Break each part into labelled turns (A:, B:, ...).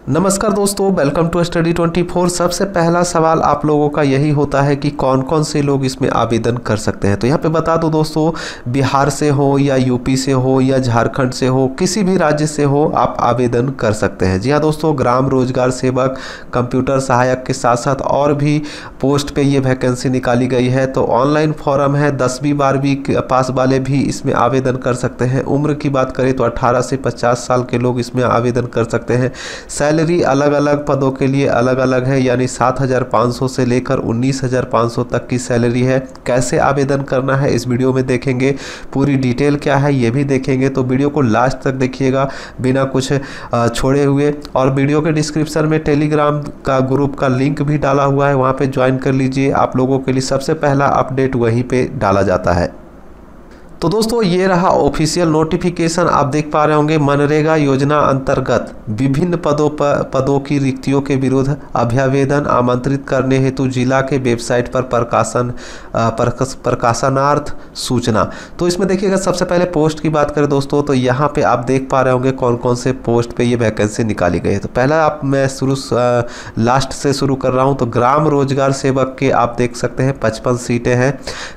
A: नमस्कार दोस्तों, welcome to study 24। सबसे पहला सवाल आप लोगों का यही होता है कि कौन कौन से लोग इसमें आवेदन कर सकते हैं। तो यहाँ पे बता दो दोस्तों, बिहार से हो या यूपी से हो या झारखंड से हो, किसी भी राज्य से हो, आप आवेदन कर सकते हैं। जी हाँ दोस्तों, ग्राम रोजगार सेवक, कंप्यूटर सहायक के साथ साथ और भी पोस्ट पे ये वैकेंसी निकाली गई है। तो ऑनलाइन फॉर्म है, 10वीं 12वीं पास वाले भी इसमें आवेदन कर सकते हैं। उम्र की बात करें तो 18 से 50 साल के लोग इसमें आवेदन कर सकते हैं। सैलरी अलग अलग पदों के लिए अलग अलग है, यानी 7,500 से लेकर 19,500 तक की सैलरी है। कैसे आवेदन करना है इस वीडियो में देखेंगे, पूरी डिटेल क्या है ये भी देखेंगे। तो वीडियो को लास्ट तक देखिएगा बिना कुछ छोड़े हुए। और वीडियो के डिस्क्रिप्शन में टेलीग्राम का ग्रुप का लिंक भी डाला हुआ है, वहाँ पे ज्वाइन कर लीजिए। आप लोगों के लिए सबसे पहला अपडेट वहीं पे डाला जाता है। तो दोस्तों, ये रहा ऑफिशियल नोटिफिकेशन। आप देख पा रहे होंगे, मनरेगा योजना अंतर्गत विभिन्न पदों की रिक्तियों के विरुद्ध अभ्यावेदन आमंत्रित करने हेतु जिला के वेबसाइट पर प्रकाशनार्थ सूचना। तो इसमें देखिएगा, सबसे पहले पोस्ट की बात करें दोस्तों, तो यहाँ पे आप देख पा रहे होंगे कौन कौन से पोस्ट पे ये वैकेंसी निकाली गई है। तो पहला मैं लास्ट से शुरू कर रहा हूँ। तो ग्राम रोजगार सेवक के आप देख सकते हैं 55 सीटें हैं।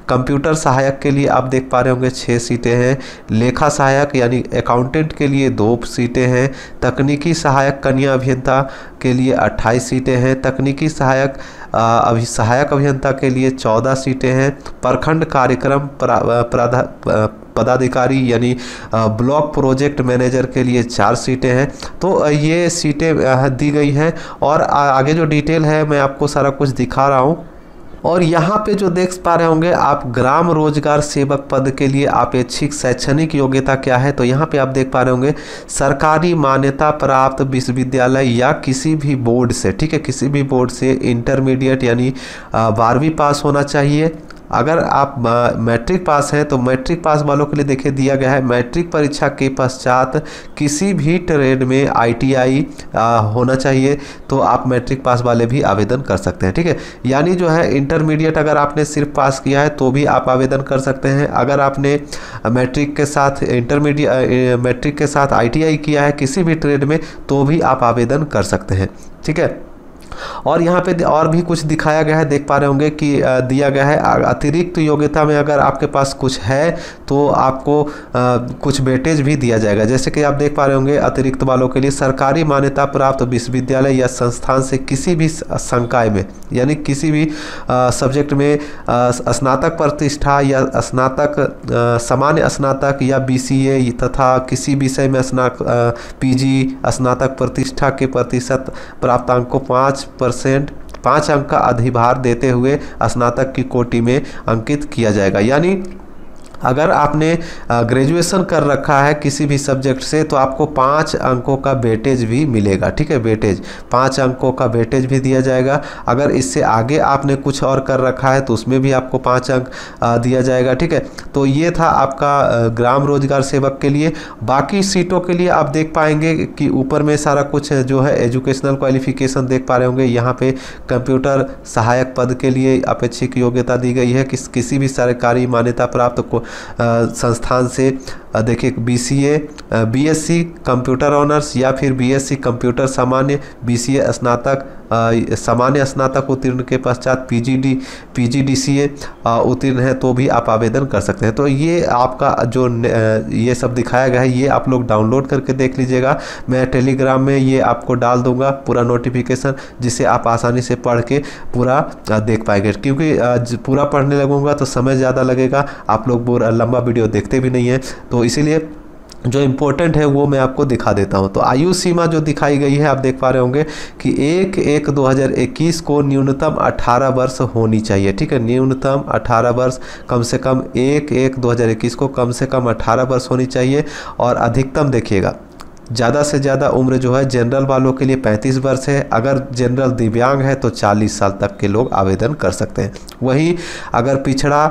A: कंप्यूटर सहायक के लिए आप देख पा रहे होंगे 6 सीटें हैं। लेखा सहायक यानी अकाउंटेंट के लिए 2 सीटें हैं। तकनीकी सहायक कन्या अभियंता के लिए 28 सीटें हैं। तकनीकी सहायक अभियंता के लिए 14 सीटें हैं। प्रखंड कार्यक्रम पदाधिकारी यानी ब्लॉक प्रोजेक्ट मैनेजर के लिए 4 सीटें हैं। तो ये सीटें दी गई हैं और आगे जो डिटेल है मैं आपको सारा कुछ दिखा रहा हूँ। और यहाँ पे जो देख पा रहे होंगे आप, ग्राम रोजगार सेवक पद के लिए अपेक्षित शैक्षणिक योग्यता क्या है। तो यहाँ पे आप देख पा रहे होंगे, सरकारी मान्यता प्राप्त विश्वविद्यालय या किसी भी बोर्ड से, ठीक है, किसी भी बोर्ड से इंटरमीडिएट यानी 12वीं पास होना चाहिए। अगर आप मैट्रिक पास हैं तो मैट्रिक पास वालों के लिए देखिए दिया गया है, मैट्रिक परीक्षा के पश्चात किसी भी ट्रेड में ITI होना चाहिए। तो आप मैट्रिक पास वाले भी आवेदन कर सकते हैं, ठीक है। यानी जो है इंटरमीडिएट अगर आपने सिर्फ पास किया है तो भी आप आवेदन कर सकते हैं। अगर आपने मैट्रिक के साथ मैट्रिक के साथ ITI किया है किसी भी ट्रेड में तो भी आप आवेदन कर सकते हैं, ठीक है। और यहाँ पे और भी कुछ दिखाया गया है, देख पा रहे होंगे कि दिया गया है अतिरिक्त योग्यता में अगर आपके पास कुछ है तो आपको कुछ वेटेज भी दिया जाएगा। जैसे कि आप देख पा रहे होंगे, अतिरिक्त वालों के लिए सरकारी मान्यता प्राप्त विश्वविद्यालय या संस्थान से किसी भी संकाय में यानी किसी भी सब्जेक्ट में स्नातक प्रतिष्ठा या स्नातक सामान्य स्नातक या BCA तथा किसी विषय में PG स्नातक प्रतिष्ठा के प्रतिशत प्राप्तांक को 5 अंक का अधिभार देते हुए स्नातक की कोटि में अंकित किया जाएगा। यानी अगर आपने ग्रेजुएशन कर रखा है किसी भी सब्जेक्ट से तो आपको 5 अंकों का वेटेज भी मिलेगा, ठीक है। वेटेज 5 अंकों का वेटेज भी दिया जाएगा। अगर इससे आगे आपने कुछ और कर रखा है तो उसमें भी आपको 5 अंक दिया जाएगा, ठीक है। तो ये था आपका ग्राम रोजगार सेवक के लिए। बाकी सीटों के लिए आप देख पाएंगे कि ऊपर में सारा कुछ जो है एजुकेशनल क्वालिफिकेशन देख पा रहे होंगे। यहाँ पे कंप्यूटर सहायक पद के लिए अपेक्षित योग्यता दी गई है किसी भी सरकारी मान्यता प्राप्त संस्थान से। देखिए BCA BSc कंप्यूटर ऑनर्स या फिर BSc कंप्यूटर सामान्य, BCA स्नातक सामान्य स्नातक उत्तीर्ण के पश्चात PGDCA उत्तीर्ण है तो भी आप आवेदन कर सकते हैं। तो ये आपका जो ये सब दिखाया गया है ये आप लोग डाउनलोड करके देख लीजिएगा। मैं टेलीग्राम में ये आपको डाल दूंगा पूरा नोटिफिकेशन, जिसे आप आसानी से पढ़ के पूरा देख पाएंगे। क्योंकि पूरा पढ़ने लगूंगा तो समय ज़्यादा लगेगा, आप लोग पूरा लंबा वीडियो देखते भी नहीं हैं, तो इसीलिए जो इम्पोर्टेंट है वो मैं आपको दिखा देता हूं। तो आयु सीमा जो दिखाई गई है आप देख पा रहे होंगे कि 1/1/2021 को न्यूनतम 18 वर्ष होनी चाहिए, ठीक है। न्यूनतम 18 वर्ष, कम से कम 1/1/2021 को कम से कम 18 वर्ष होनी चाहिए। और अधिकतम देखिएगा, ज़्यादा से ज़्यादा उम्र जो है जनरल वालों के लिए 35 वर्ष है। अगर जनरल दिव्यांग है तो 40 साल तक के लोग आवेदन कर सकते हैं। वहीं अगर पिछड़ा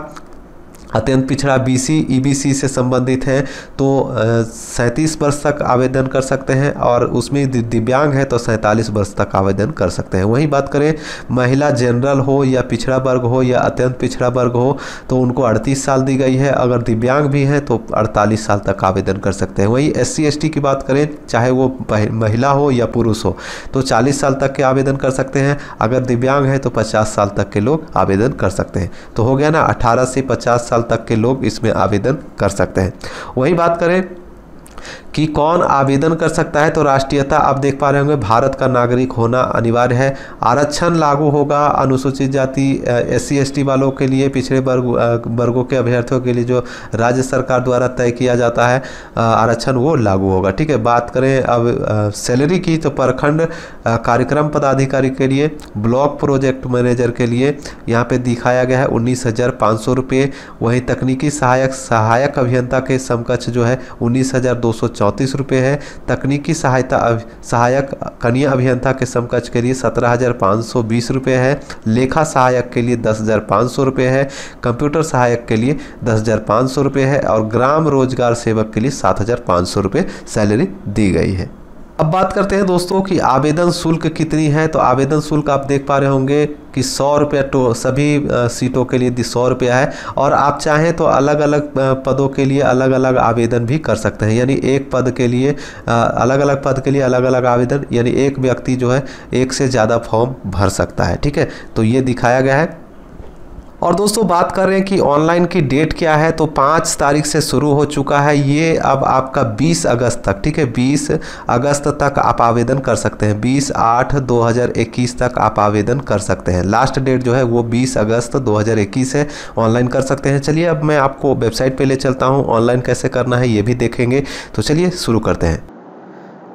A: अत्यंत पिछड़ा BC EBC से संबंधित हैं तो 37 वर्ष तक आवेदन कर सकते हैं, और उसमें दिव्यांग है तो 47 वर्ष तक आवेदन कर सकते हैं। वहीं बात करें महिला जनरल हो या पिछड़ा वर्ग हो या अत्यंत पिछड़ा वर्ग हो तो उनको 38 साल दी गई है। अगर दिव्यांग भी हैं तो 48 साल तक आवेदन कर सकते हैं। वहीं SC ST की बात करें, चाहे वो महिला हो या पुरुष हो, तो 40 साल तक के आवेदन कर सकते हैं। अगर दिव्यांग है तो 50 साल तक के लोग आवेदन कर सकते हैं। तो हो गया ना, 18 से 50 साल तक के लोग इसमें आवेदन कर सकते हैं। वहीं बात करें कि कौन आवेदन कर सकता है, तो राष्ट्रीयता आप देख पा रहे होंगे, भारत का नागरिक होना अनिवार्य है। आरक्षण लागू होगा अनुसूचित जाति SC ST वालों के लिए, पिछड़े वर्गों के अभ्यर्थियों के लिए जो राज्य सरकार द्वारा तय किया जाता है आरक्षण, वो लागू होगा। ठीक है, बात करें अब सैलरी की, तो प्रखंड कार्यक्रम पदाधिकारी के लिए, ब्लॉक प्रोजेक्ट मैनेजर के लिए यहाँ पे दिखाया गया है 19,500 रुपये। वहीं तकनीकी सहायक अभियंता के समकक्ष जो है 19,234 रुपये है। तकनीकी सहायक कनीय अभियंता के समकक्ष के लिए 17,520 रुपये है। लेखा सहायक के लिए 10,500 रुपये है। कंप्यूटर सहायक के लिए 10,500 रुपये है, और ग्राम रोजगार सेवक के लिए 7,500 रुपये सैलरी दी गई है। अब बात करते हैं दोस्तों कि आवेदन शुल्क कितनी है। तो आवेदन शुल्क आप देख पा रहे होंगे कि 100 रुपये तो सभी सीटों के लिए 100 रुपया है, और आप चाहें तो अलग अलग पदों के लिए अलग अलग आवेदन भी कर सकते हैं। यानी एक पद के लिए अलग अलग पद के लिए अलग अलग आवेदन, यानी एक व्यक्ति जो है एक से ज़्यादा फॉर्म भर सकता है। ठीक है, तो ये दिखाया गया है। और दोस्तों बात कर रहे हैं कि ऑनलाइन की डेट क्या है, तो 5 तारीख से शुरू हो चुका है ये, अब आपका 20 अगस्त तक। ठीक है, 20 अगस्त तक आप आवेदन कर सकते हैं। 20/8/2021 तक आप आवेदन कर सकते हैं। लास्ट डेट जो है वो 20 अगस्त 2021 है, ऑनलाइन कर सकते हैं। चलिए अब मैं आपको वेबसाइट पे ले चलता हूँ, ऑनलाइन कैसे करना है ये भी देखेंगे। तो चलिए शुरू करते हैं।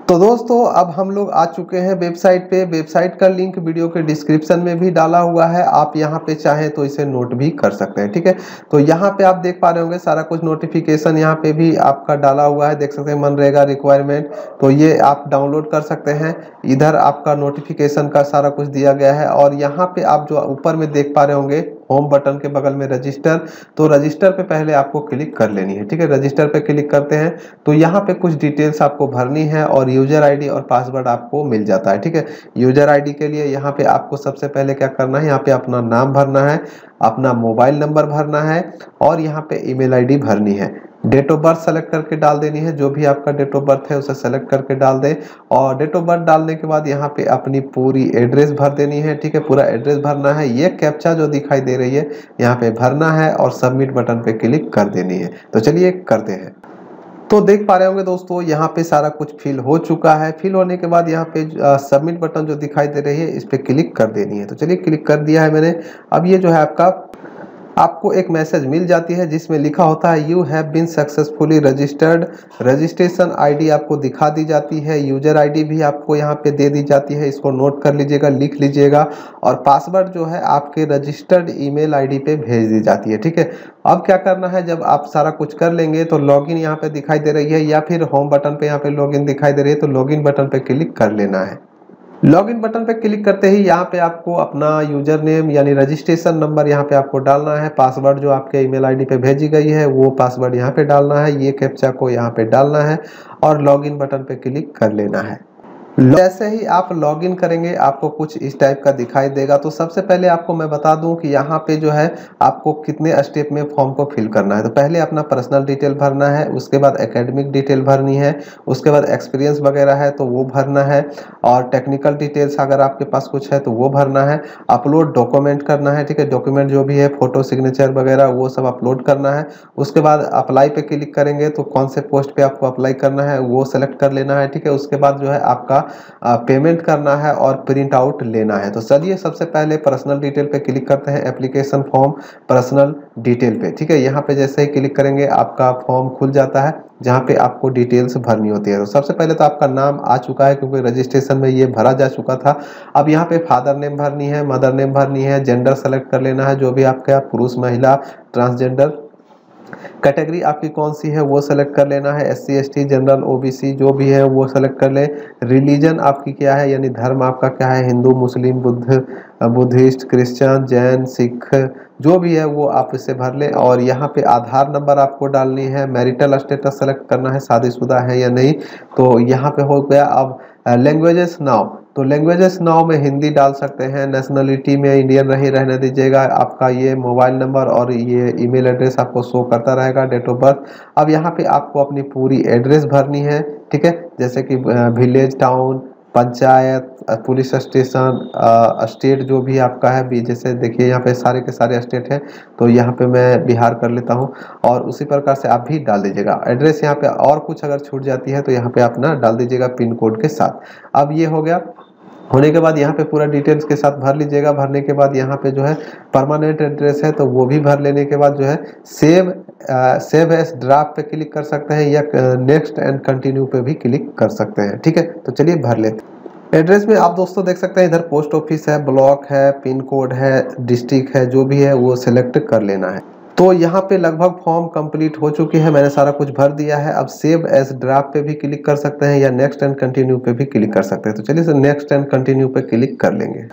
A: तो दोस्तों अब हम लोग आ चुके हैं वेबसाइट पे। वेबसाइट का लिंक वीडियो के डिस्क्रिप्शन में भी डाला हुआ है, आप यहां पे चाहें तो इसे नोट भी कर सकते हैं। ठीक है, तो यहां पे आप देख पा रहे होंगे सारा कुछ नोटिफिकेशन यहां पे भी आपका डाला हुआ है, देख सकते हैं मनरेगा रिक्वायरमेंट, तो ये आप डाउनलोड कर सकते हैं। इधर आपका नोटिफिकेशन का सारा कुछ दिया गया है, और यहाँ पे आप जो ऊपर में देख पा रहे होंगे होम बटन के बगल में रजिस्टर, तो रजिस्टर पे पहले आपको क्लिक कर लेनी है। ठीक है, रजिस्टर पे क्लिक करते हैं तो यहाँ पे कुछ डिटेल्स आपको भरनी है, और यूजर आईडी और पासवर्ड आपको मिल जाता है। ठीक है, यूजर आईडी के लिए यहाँ पे आपको सबसे पहले क्या करना है, यहाँ पे अपना नाम भरना है, अपना मोबाइल नंबर भरना है, और यहाँ पे ईमेल आईडी भरनी है। डेट ऑफ बर्थ सेलेक्ट करके डाल देनी है, जो भी आपका डेट ऑफ बर्थ है उसे सेलेक्ट करके डाल दें। और डेट ऑफ बर्थ डालने के बाद यहाँ पे अपनी पूरी एड्रेस भर देनी है। ठीक है, पूरा एड्रेस भरना है। ये कैप्चा जो दिखाई दे रही है यहाँ पे भरना है, और सबमिट बटन पे क्लिक कर देनी है। तो चलिए करते हैं। तो देख पा रहे होंगे दोस्तों यहाँ पे सारा कुछ फिल हो चुका है। फिल होने के बाद यहाँ पे सबमिट बटन जो दिखाई दे रही है इस पे क्लिक कर देनी है। तो चलिए क्लिक कर दिया है मैंने। अब ये जो है आपको एक मैसेज मिल जाती है जिसमें लिखा होता है you have been successfully registered. Registration ID आपको दिखा दी जाती है, यूजर आईडी भी आपको यहाँ पे दे दी जाती है, इसको नोट कर लीजिएगा, लिख लीजिएगा। और पासवर्ड जो है आपके रजिस्टर्ड ईमेल आईडी पे भेज दी जाती है। ठीक है, अब क्या करना है, जब आप सारा कुछ कर लेंगे तो लॉगिन यहाँ पे दिखाई दे रही है, या फिर होम बटन पे यहाँ पे लॉगिन दिखाई दे रही है, तो लॉगिन बटन पे क्लिक कर लेना है। लॉगिन बटन पे क्लिक करते ही यहाँ पे आपको अपना यूजर नेम यानी रजिस्ट्रेशन नंबर यहाँ पे आपको डालना है। पासवर्ड जो आपके ईमेल आईडी पे भेजी गई है वो पासवर्ड यहाँ पे डालना है। ये कैप्चा को यहाँ पे डालना है, और लॉगिन बटन पे क्लिक कर लेना है। जैसे ही आप लॉगिन करेंगे आपको कुछ इस टाइप का दिखाई देगा। तो सबसे पहले आपको मैं बता दूं कि यहाँ पे जो है आपको कितने स्टेप में फॉर्म को फिल करना है। तो पहले अपना पर्सनल डिटेल भरना है, उसके बाद एकेडमिक डिटेल भरनी है, उसके बाद एक्सपीरियंस वगैरह है तो वो भरना है, और टेक्निकल डिटेल्स अगर आपके पास कुछ है तो वो भरना है। अपलोड डॉक्यूमेंट करना है। ठीक है, डॉक्यूमेंट जो भी है फोटो सिग्नेचर वगैरह वो सब अपलोड करना है। उसके बाद अप्लाई पे क्लिक करेंगे तो कौन से पोस्ट पे आपको अप्लाई करना है वो सेलेक्ट कर लेना है। ठीक है, उसके बाद जो है आपका पेमेंट करना है और प्रिंट आउट लेना है। तो चलिए सबसे पहले पर्सनल डिटेल पे क्लिक करते हैं, एप्लीकेशन फॉर्म पर्सनल डिटेल पे। ठीक है, यहाँ पे जैसे ही क्लिक करेंगे आपका फॉर्म खुल जाता है जहाँ पे आपको डिटेल्स भरनी होती है। तो सबसे पहले तो आपका नाम आ चुका है क्योंकि रजिस्ट्रेशन में ये भरा जा चुका था। अब यहाँ पे फादर नेम भरनी है, मदर नेम भरनी है, जेंडर सेलेक्ट कर लेना है, जो भी आपका पुरुष महिला ट्रांसजेंडर कैटेगरी आपकी कौन सी है वो सेलेक्ट कर लेना है, SC ST जनरल OBC जो भी है वो सेलेक्ट कर ले। रिलीजन आपकी क्या है, यानी धर्म आपका क्या है, हिंदू, मुस्लिम, बुद्धिस्ट, क्रिश्चियन, जैन, सिख जो भी है वो आप इसे भर ले। और यहाँ पे आधार नंबर आपको डालनी है। मैरिटल स्टेटस सेलेक्ट करना है, शादीशुदा है या नहीं। तो यहाँ पे हो गया। अब लैंग्वेजेस नाउ, तो लैंग्वेजेस नाउ में हिंदी डाल सकते हैं। नेशनलिटी में इंडियन रहने दीजिएगा। आपका ये मोबाइल नंबर और ये ईमेल एड्रेस आपको शो करता रहेगा, डेट ऑफ बर्थ। अब यहाँ पे आपको अपनी पूरी एड्रेस भरनी है, ठीक है, जैसे कि village, town, panchayat, police station, state जो भी आपका है भी, जैसे देखिए यहाँ पे सारे के सारे स्टेट हैं, तो यहाँ पे मैं बिहार कर लेता हूँ। और उसी प्रकार से आप भी डाल दीजिएगा एड्रेस यहाँ पे। और कुछ अगर छूट जाती है तो यहाँ पे आप ना डाल दीजिएगा पिन कोड के साथ। अब ये हो गया। होने के बाद यहाँ पे पूरा डिटेल्स के साथ भर लीजिएगा। भरने के बाद यहाँ पे जो है परमानेंट एड्रेस है तो वो भी भर लेने के बाद जो है सेव एज ड्राफ्ट पे क्लिक कर सकते हैं या नेक्स्ट एंड कंटिन्यू पे भी क्लिक कर सकते हैं, ठीक है। तो चलिए भर लेते हैं। एड्रेस में आप दोस्तों देख सकते हैं इधर पोस्ट ऑफिस है, ब्लॉक है, पिन कोड है, डिस्ट्रिक्ट है, जो भी है वो सिलेक्ट कर लेना है। तो यहाँ पे लगभग फॉर्म कंप्लीट हो चुकी है, मैंने सारा कुछ भर दिया है। अब सेव एज ड्राफ्ट पे भी क्लिक कर सकते हैं या नेक्स्ट एंड कंटिन्यू पे भी क्लिक कर सकते हैं। तो चलिए नेक्स्ट एंड कंटिन्यू पे क्लिक कर लेंगे।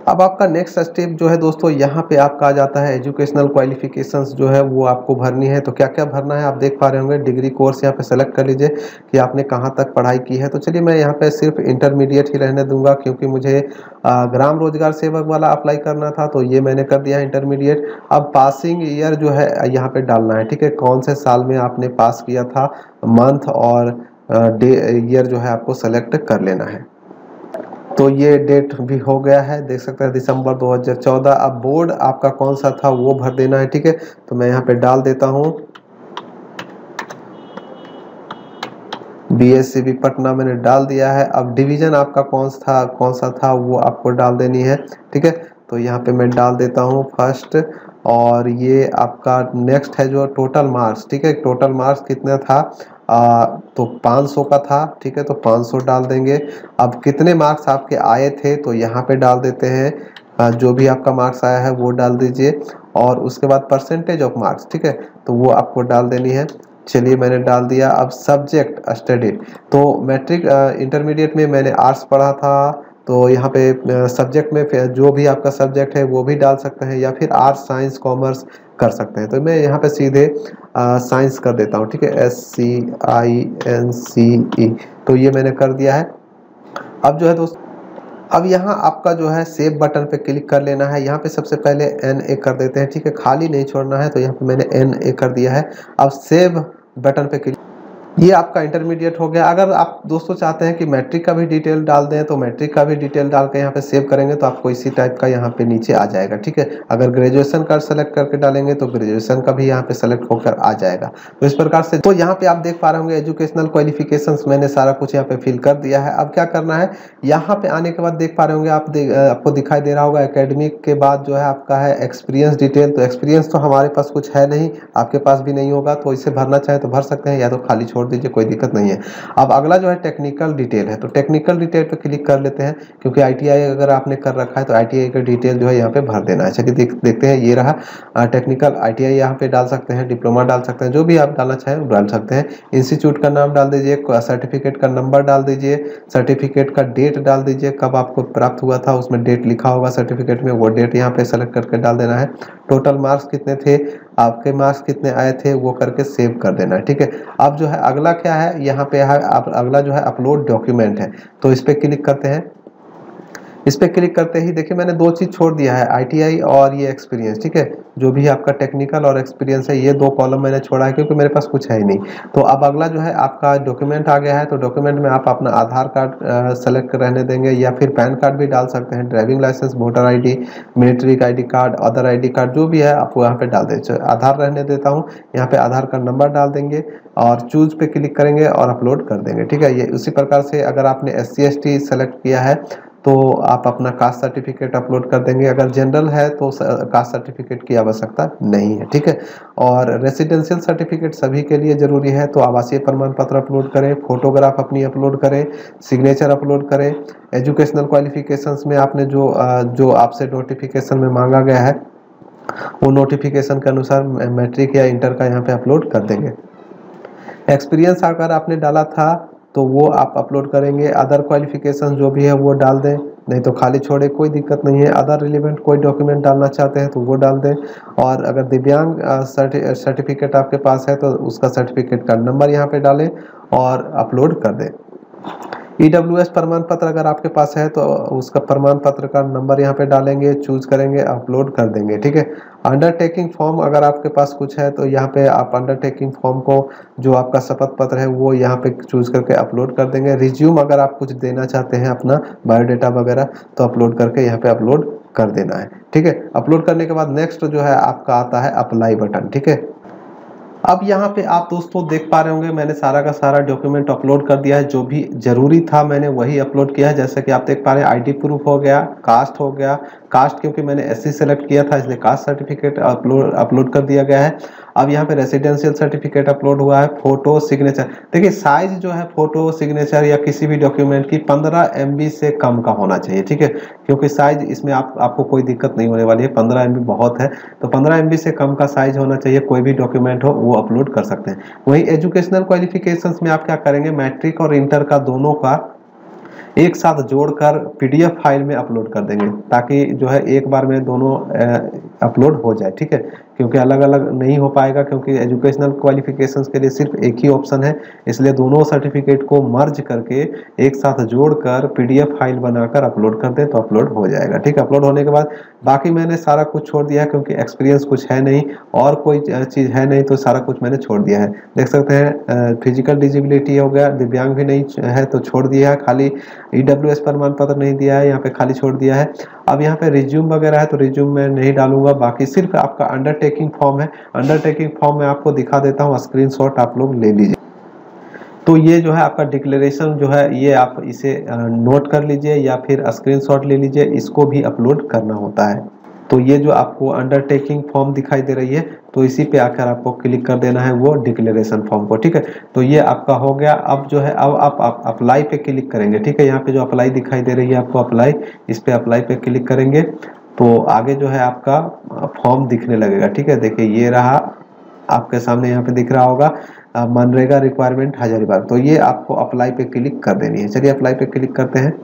A: अब आपका नेक्स्ट स्टेप जो है दोस्तों, यहाँ पे आपका आ जाता है एजुकेशनल क्वालिफिकेशंस जो है वो आपको भरनी है। तो क्या क्या भरना है आप देख पा रहे होंगे। डिग्री कोर्स यहाँ पे सेलेक्ट कर लीजिए कि आपने कहाँ तक पढ़ाई की है। तो चलिए मैं यहाँ पे सिर्फ इंटरमीडिएट ही रहने दूंगा, क्योंकि मुझे ग्राम रोजगार सेवक वाला अप्लाई करना था, तो ये मैंने कर दिया है इंटरमीडिएट। अब पासिंग ईयर जो है यहाँ पे डालना है, ठीक है, कौन से साल में आपने पास किया था, मंथ और ईयर जो है आपको सेलेक्ट कर लेना है। तो ये डेट भी हो गया है, देख सकते हैं दिसंबर 2014। अब बोर्ड आपका कौन सा था वो भर देना है, ठीक है। तो मैं यहाँ पे डाल देता हूँ BSCB पटना, मैंने डाल दिया है। अब डिवीजन आपका कौन सा था वो आपको डाल देनी है, ठीक है। तो यहाँ पे मैं डाल देता हूँ फर्स्ट। और ये आपका नेक्स्ट है जो टोटल मार्क्स, ठीक है, टोटल मार्क्स कितना था, तो 500 का था, ठीक है, तो 500 डाल देंगे। अब कितने मार्क्स आपके आए थे तो यहाँ पे डाल देते हैं, जो भी आपका मार्क्स आया है वो डाल दीजिए। और उसके बाद परसेंटेज ऑफ मार्क्स, ठीक है, तो वो आपको डाल देनी है। चलिए मैंने डाल दिया। अब सब्जेक्ट स्टडीड, तो मैट्रिक इंटरमीडिएट में मैंने आर्ट्स पढ़ा था, तो यहाँ पे सब्जेक्ट में जो भी आपका सब्जेक्ट है वो भी डाल सकते हैं, या फिर आर्ट्स, साइंस, कॉमर्स कर सकते हैं। तो मैं यहाँ पे सीधे साइंस कर देता हूँ, ठीक है, SCINCE। तो ये मैंने कर दिया है। अब जो है दोस्त, अब यहाँ आपका जो है सेव बटन पे क्लिक कर लेना है। यहाँ पे सबसे पहले NA कर देते हैं, ठीक है, खाली नहीं छोड़ना है। तो यहाँ पे मैंने NA कर दिया है। अब सेव बटन पे क्लिक, ये आपका इंटरमीडिएट हो गया। अगर आप दोस्तों चाहते हैं कि मैट्रिक का भी डिटेल डाल दें तो मैट्रिक का भी डिटेल डाल के यहाँ पे सेव करेंगे तो आपको इसी टाइप का यहाँ पे नीचे आ जाएगा, ठीक है। अगर ग्रेजुएशन का सेलेक्ट करके डालेंगे तो ग्रेजुएशन का भी यहाँ पे सेलेक्ट होकर आ जाएगा। तो इस प्रकार से, तो यहाँ पे आप देख पा रहे होंगे एजुकेशनल क्वालिफिकेशंस मैंने सारा कुछ यहाँ पे फिल कर दिया है। अब क्या करना है, यहाँ पे आने के बाद देख पा रहे होंगे आपको दिखाई दे रहा होगा एकेडमिक के बाद जो है आपका है एक्सपीरियंस डिटेल। तो एक्सपीरियंस तो हमारे पास कुछ है नहीं, आपके पास भी नहीं होगा, तो इसे भरना चाहे तो भर सकते हैं या तो खाली छोड़ दीजिए, कोई दिक्कत नहीं है। अब अगला जो है टेक्निकल डिटेल है, तो टेक्निकल डिटेल पे क्लिक कर लेते हैं, क्योंकि ITI अगर आपने कर रखा है तो ITI का डिटेल जो है यहाँ पे भर देना है। चलिए देखते हैं, ये रहा टेक्निकल ITI, यहाँ पे डाल सकते हैं, डिप्लोमा डाल सकते हैं, जो भी आप डालना चाहें वो डाल सकते हैं। इंस्टीट्यूट का नाम डाल दीजिए, सर्टिफिकेट का नंबर डाल दीजिए, सर्टिफिकेट का डेट डाल दीजिए, कब आपको प्राप्त हुआ था उसमें डेट लिखा होगा सर्टिफिकेट में, वो डेट यहाँ पे सेलेक्ट करके डाल देना है। टोटल मार्क्स कितने थे, आपके मार्क्स कितने आए थे वो करके सेव कर देना है, ठीक है। अब जो है अगला क्या है, यहाँ पे है अगला जो है अपलोड डॉक्यूमेंट है। तो इस पे क्लिक करते हैं। इस पे क्लिक करते ही देखिए मैंने दो चीज छोड़ दिया है, ITI और ये एक्सपीरियंस, ठीक है, जो भी आपका टेक्निकल और एक्सपीरियंस है, ये दो कॉलम मैंने छोड़ा है क्योंकि मेरे पास कुछ है ही नहीं। तो अब अगला जो है आपका डॉक्यूमेंट आ गया है। तो डॉक्यूमेंट में आप अपना आधार कार्ड सेलेक्ट रहने देंगे, या फिर पैन कार्ड भी डाल सकते हैं, driving licence, voter ID, military ID card, other ID card, जो भी है आप यहाँ पे डाल दें। आधार रहने देता हूँ, यहाँ पे आधार का नंबर डाल देंगे और चूज पे क्लिक करेंगे और अपलोड कर देंगे, ठीक है। ये उसी प्रकार से अगर आपने SC ST सेलेक्ट किया है तो आप अपना कास्ट सर्टिफिकेट अपलोड कर देंगे। अगर जनरल है तो कास्ट सर्टिफिकेट की आवश्यकता नहीं है, ठीक है। और रेसिडेंशियल सर्टिफिकेट सभी के लिए जरूरी है, तो आवासीय प्रमाण पत्र अपलोड करें, फोटोग्राफ अपनी अपलोड करें, सिग्नेचर अपलोड करें। एजुकेशनल क्वालिफिकेशंस में आपने जो आपसे नोटिफिकेशन में मांगा गया है वो नोटिफिकेशन के अनुसार मैट्रिक या इंटर का यहाँ पे अपलोड कर देंगे। एक्सपीरियंस अगर आपने डाला था तो वो आप अपलोड करेंगे। अदर क्वालिफिकेशन जो भी है वो डाल दें, नहीं तो खाली छोड़े, कोई दिक्कत नहीं है। अदर रिलेवेंट कोई डॉक्यूमेंट डालना चाहते हैं तो वो डाल दें। और अगर दिव्यांग सर्टिफिकेट आपके पास है तो उसका सर्टिफिकेट का नंबर यहाँ पे डालें और अपलोड कर दें। EWS प्रमाण पत्र अगर आपके पास है तो उसका प्रमाण पत्र का नंबर यहाँ पे डालेंगे, चूज करेंगे, अपलोड कर देंगे, ठीक है। अंडरटेकिंग फॉर्म अगर आपके पास कुछ है तो यहाँ पे आप अंडरटेकिंग फॉर्म को, जो आपका शपथ पत्र है, वो यहाँ पे चूज करके अपलोड कर देंगे। रिज्यूम अगर आप कुछ देना चाहते हैं अपना बायोडाटा वगैरह तो अपलोड करके यहाँ पे अपलोड कर देना है, ठीक है। अपलोड करने के बाद नेक्स्ट जो है आपका आता है अप्लाई बटन, ठीक है। अब यहाँ पे आप दोस्तों देख पा रहे होंगे मैंने सारा का सारा डॉक्यूमेंट अपलोड कर दिया है, जो भी जरूरी था मैंने वही अपलोड किया है। जैसे कि आप देख पा रहे हैं आईडी प्रूफ हो गया, कास्ट हो गया, कास्ट क्योंकि मैंने SC सेलेक्ट किया था इसलिए कास्ट सर्टिफिकेट अपलोड कर दिया गया है। अब यहाँ पे रेसिडेंशियल सर्टिफिकेट अपलोड हुआ है, फोटो सिग्नेचर। देखिए साइज जो है फोटो सिग्नेचर या किसी भी डॉक्यूमेंट की 15 MB से कम का होना चाहिए, ठीक है, क्योंकि साइज इसमें आपको कोई दिक्कत नहीं होने वाली है। 15 MB बहुत है, तो 15 MB से कम का साइज होना चाहिए। कोई भी डॉक्यूमेंट हो वो अपलोड कर सकते हैं। वहीं एजुकेशनल क्वालिफिकेशंस में आप क्या करेंगे, मैट्रिक और इंटर का दोनों का एक साथ जोड़कर PDF फाइल में अपलोड कर देंगे, ताकि जो है एक बार में दोनों अपलोड हो जाए, ठीक है, क्योंकि अलग अलग नहीं हो पाएगा, क्योंकि एजुकेशनल क्वालिफिकेशंस के लिए सिर्फ एक ही ऑप्शन है। इसलिए दोनों सर्टिफिकेट को मर्ज करके एक साथ जोड़कर PDF फाइल बनाकर अपलोड कर दें तो अपलोड हो जाएगा, ठीक है। अपलोड होने के बाद बाकी मैंने सारा कुछ छोड़ दिया है, क्योंकि एक्सपीरियंस कुछ है नहीं और कोई चीज़ है नहीं, तो सारा कुछ मैंने छोड़ दिया है। देख सकते हैं फिजिकल डिजिबिलिटी हो गया, दिव्यांग भी नहीं है तो छोड़ दिया है, खाली EWS प्रमाण पत्र नहीं दिया है, यहाँ पे खाली छोड़ दिया है। अब यहाँ पे रिज्यूम वगैरह है तो रिज्यूम मैं नहीं डालूंगा, बाकी सिर्फ आपका अंडरटेकिंग फॉर्म है। अंडरटेकिंग फॉर्म मैं आपको दिखा देता हूँ, स्क्रीनशॉट आप लोग ले लीजिए। तो ये जो है आपका डिक्लेरेशन जो है ये आप इसे नोट कर लीजिए या फिर स्क्रीनशॉट ले लीजिए, इसको भी अपलोड करना होता है। तो ये जो आपको अंडरटेकिंग फॉर्म दिखाई दे रही है तो इसी पे आकर आपको क्लिक कर देना है वो डिक्लेरेशन फॉर्म को, ठीक है। तो ये आपका हो गया। अब जो है अब आप अप्लाई पे क्लिक करेंगे, ठीक है। यहाँ पे जो अप्लाई दिखाई दे रही है आपको अप्लाई, इस पे अप्लाई पे क्लिक करेंगे तो आगे जो है आपका फॉर्म दिखने लगेगा, ठीक है। देखिए ये रहा आपके सामने, यहाँ पे दिख रहा होगा मनरेगा रिक्वायरमेंट हजारीबाग। तो ये आपको अप्लाई पे क्लिक कर देनी है। चलिए अप्लाई पे क्लिक करते हैं।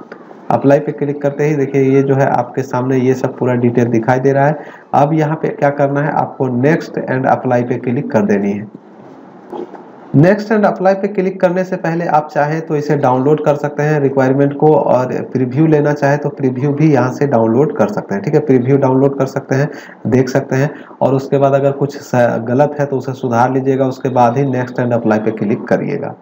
A: अप्लाई पे क्लिक करते ही देखिए ये जो है आपके सामने ये सब पूरा डिटेल दिखाई दे रहा है। अब यहाँ पे क्या करना है, आपको नेक्स्ट एंड अप्लाई पे क्लिक कर देनी है। नेक्स्ट एंड अप्लाई पे क्लिक करने से पहले आप चाहें तो इसे डाउनलोड कर सकते हैं रिक्वायरमेंट को, और प्रीव्यू लेना चाहे तो प्रीव्यू भी यहाँ से डाउनलोड कर सकते हैं, ठीक है। प्रीव्यू डाउनलोड कर सकते हैं, देख सकते हैं, और उसके बाद अगर कुछ गलत है तो उसे सुधार लीजिएगा। उसके बाद ही नेक्स्ट एंड अप्लाई पे क्लिक करिएगा।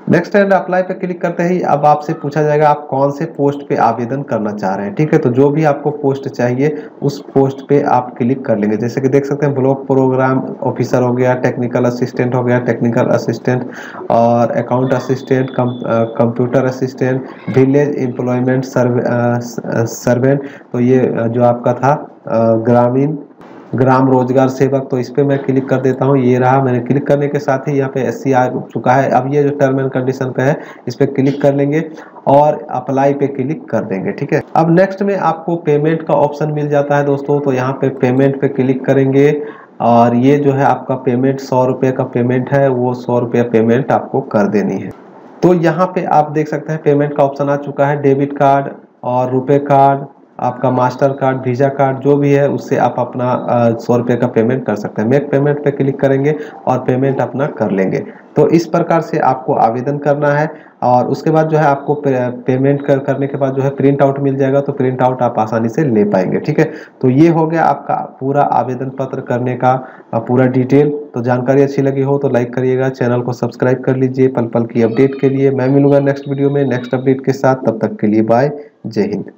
A: नेक्स्ट एंड अप्लाई पे क्लिक करते ही अब आपसे पूछा जाएगा आप कौन से पोस्ट पे आवेदन करना चाह रहे हैं, ठीक है। तो जो भी आपको पोस्ट चाहिए उस पोस्ट पे आप क्लिक कर लेंगे। जैसे कि देख सकते हैं ब्लॉक प्रोग्राम ऑफिसर हो गया, टेक्निकल असिस्टेंट हो गया, टेक्निकल असिस्टेंट और account assistant, computer assistant, village employment servant. तो ये जो आपका था ग्राम रोजगार सेवक, तो इस पे मैं क्लिक कर देता हूँ। ये रहा, मैंने क्लिक करने के साथ ही यहाँ पे SC आ चुका है। अब ये जो टर्म एंड कंडीशन पे है इस पे क्लिक कर लेंगे और अप्लाई पे क्लिक कर देंगे, ठीक है। अब नेक्स्ट में आपको पेमेंट का ऑप्शन मिल जाता है दोस्तों। तो यहाँ पे पेमेंट पे क्लिक करेंगे और ये जो है आपका पेमेंट 100 रुपये का पेमेंट है, वो 100 रुपये पेमेंट आपको कर देनी है। तो यहाँ पे आप देख सकते हैं पेमेंट का ऑप्शन आ चुका है। डेबिट कार्ड और रुपए कार्ड, आपका मास्टर कार्ड, वीजा कार्ड जो भी है उससे आप अपना 100 रुपये का पेमेंट कर सकते हैं। मेक पेमेंट पे क्लिक करेंगे और पेमेंट अपना कर लेंगे। तो इस प्रकार से आपको आवेदन करना है और उसके बाद जो है आपको पेमेंट करने के बाद जो है प्रिंट आउट मिल जाएगा। तो प्रिंट आउट आप आसानी से ले पाएंगे, ठीक है। तो ये हो गया आपका पूरा आवेदन पत्र करने का पूरा डिटेल। तो जानकारी अच्छी लगी हो तो लाइक करिएगा, चैनल को सब्सक्राइब कर लीजिए पल पल की अपडेट के लिए। मैं मिलूंगा नेक्स्ट वीडियो में नेक्स्ट अपडेट के साथ, तब तक के लिए बाय, जय हिंद।